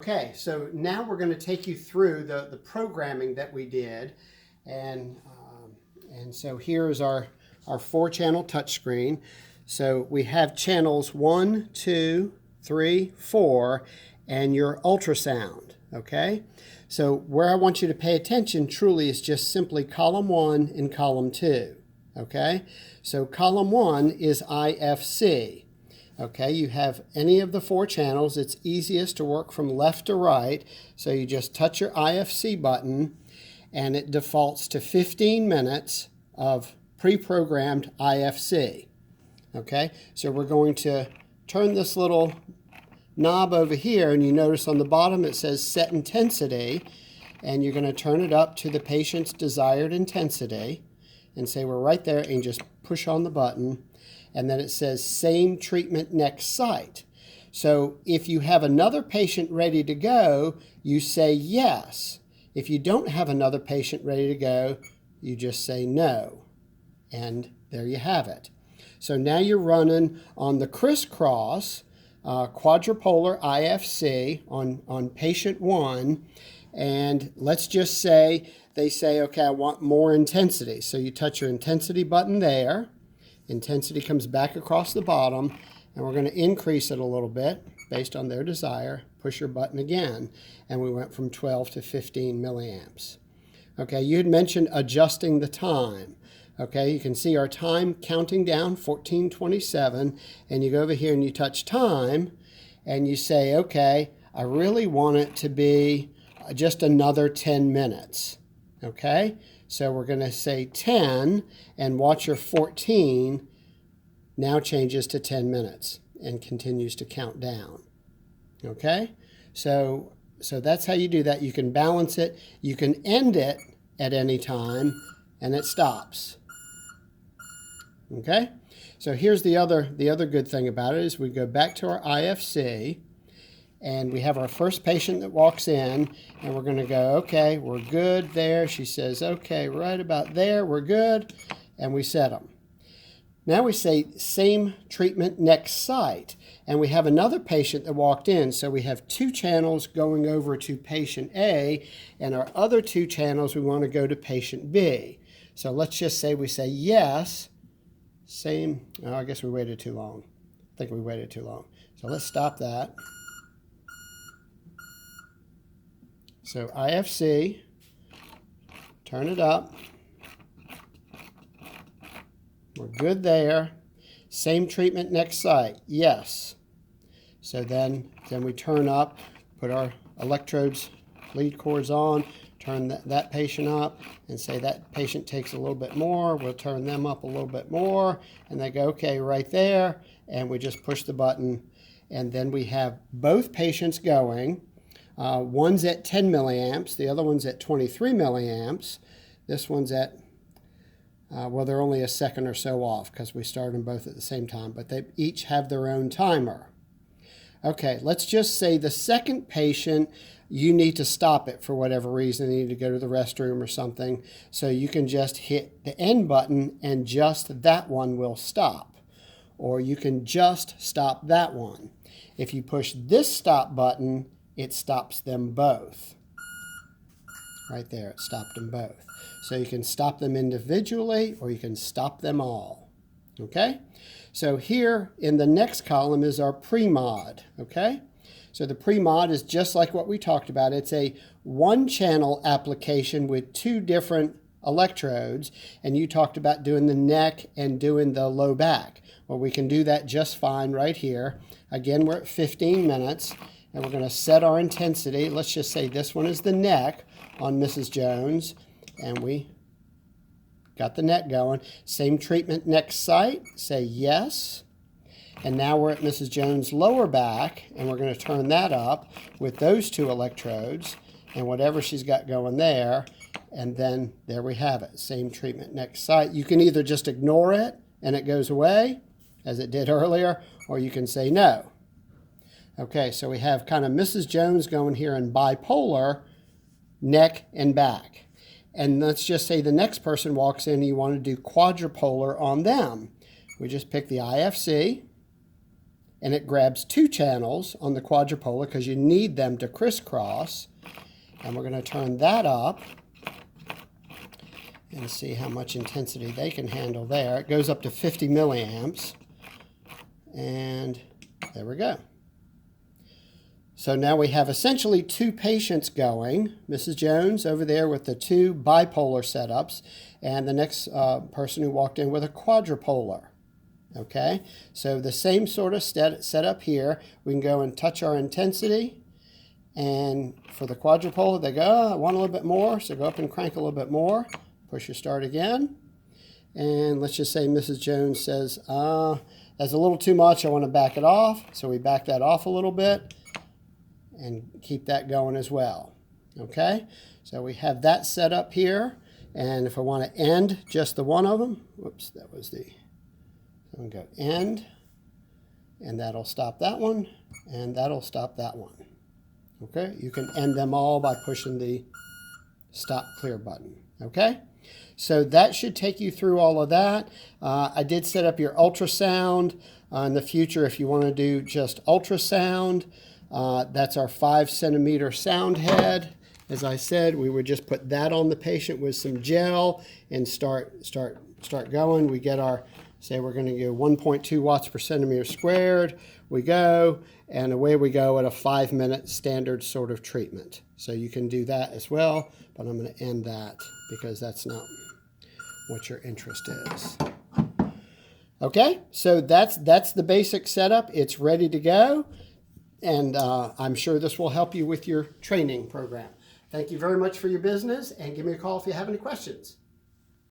Okay, so now we're going to take you through the programming that we did, and so here is our 4-channel touchscreen. So we have channels 1, 2, 3, 4, and your ultrasound. Okay, so where I want you to pay attention truly is just simply column 1 and column 2. Okay, so column 1 is IFC. Okay, you have any of the 4 channels. It's easiest to work from left to right. So you just touch your IFC button and it defaults to 15 minutes of pre-programmed IFC. Okay, so we're going to turn this little knob over here, and you notice on the bottom it says set intensity, and you're going to turn it up to the patient's desired intensity and say we're right there, and just push on the button. And then it says same treatment next site. So if you have another patient ready to go, you say yes. If you don't have another patient ready to go, you just say no. And there you have it. So now you're running on the crisscross quadrupolar IFC on patient 1. And let's just say they say, okay, I want more intensity. So you touch your intensity button there. Intensity comes back across the bottom, and we're going to increase it a little bit based on their desire. Push your button again, and we went from 12 to 15 milliamps. Okay, you had mentioned adjusting the time. Okay, you can see our time counting down, 14:27, and you go over here and you touch time, and you say, okay, I really want it to be just another 10 minutes. Okay, so we're going to say 10, and watch your 14 now changes to 10 minutes and continues to count down. Okay, so that's how you do that. You can balance it. You can end it at any time, and it stops. Okay, so here's the other good thing about it is we go back to our IFC. And we have our first patient that walks in, and we're going to go, okay, we're good there. She says, okay, right about there, we're good. And we set them. Now we say same treatment next site. And we have another patient that walked in. So we have 2 channels going over to patient A, and our other 2 channels we want to go to patient B. So let's just say we say yes, same. Oh, I guess we waited too long. I think we waited too long. So let's stop that. So IFC, turn it up. We're good there. Same treatment next site, yes. So then we turn up, put our electrodes, lead cords on, turn that patient up, and say that patient takes a little bit more. We'll turn them up a little bit more, and they go, okay, right there. And we just push the button, and then we have both patients going. One's at 10 milliamps, the other one's at 23 milliamps. This one's at, well, they're only a second or so off because we started them both at the same time, but they each have their own timer. Okay, let's just say the second patient, you need to stop it for whatever reason. You need to go to the restroom or something. So you can just hit the end button and just that one will stop. Or you can just stop that one. If you push this stop button, it stops them both. Right there, it stopped them both. So you can stop them individually or you can stop them all. Okay? So here in the next column is our pre-mod. Okay? So the pre-mod is just like what we talked about. It's a 1-channel application with 2 different electrodes, and you talked about doing the neck and doing the low back. Well, we can do that just fine right here. Again, we're at 15 minutes. And we're going to set our intensity. Let's just say this one is the neck on Mrs. Jones. And we got the neck going. Same treatment next site. Say yes. And now we're at Mrs. Jones' lower back. And we're going to turn that up with those 2 electrodes. And whatever she's got going there. And then there we have it. Same treatment next site. You can either just ignore it and it goes away, as it did earlier. Or you can say no. Okay, so we have kind of Mrs. Jones going here in bipolar, neck and back. And let's just say the next person walks in and you want to do quadrupolar on them. We just pick the IFC, and it grabs 2 channels on the quadrupolar because you need them to crisscross. And we're going to turn that up and see how much intensity they can handle there. It goes up to 50 milliamps. And there we go. So now we have essentially 2 patients going. Mrs. Jones over there with the 2 bipolar setups, and the next person who walked in with a quadrupolar. Okay, so the same sort of setup here. We can go and touch our intensity, and for the quadrupolar, they go, oh, I want a little bit more, so go up and crank a little bit more. Push your start again, and let's just say Mrs. Jones says, that's a little too much, I want to back it off. So we back that off a little bit and keep that going as well. Okay, so we have that set up here, and if I want to end just the one of them, whoops, that was the, I'm going to go end, and that'll stop that one, and that'll stop that one. Okay, you can end them all by pushing the stop clear button. Okay, so that should take you through all of that. I did set up your ultrasound. In the future, if you want to do just ultrasound, that's our 5 centimeter sound head. As I said, we would just put that on the patient with some gel and start going. We get our, say we're going to go 1.2 watts per centimeter squared. We go, and away we go at a 5-minute standard sort of treatment. So you can do that as well, but I'm going to end that because that's not what your interest is. Okay, so that's the basic setup. It's ready to go, and I'm sure this will help you with your training program. Thank you very much for your business, and give me a call if you have any questions.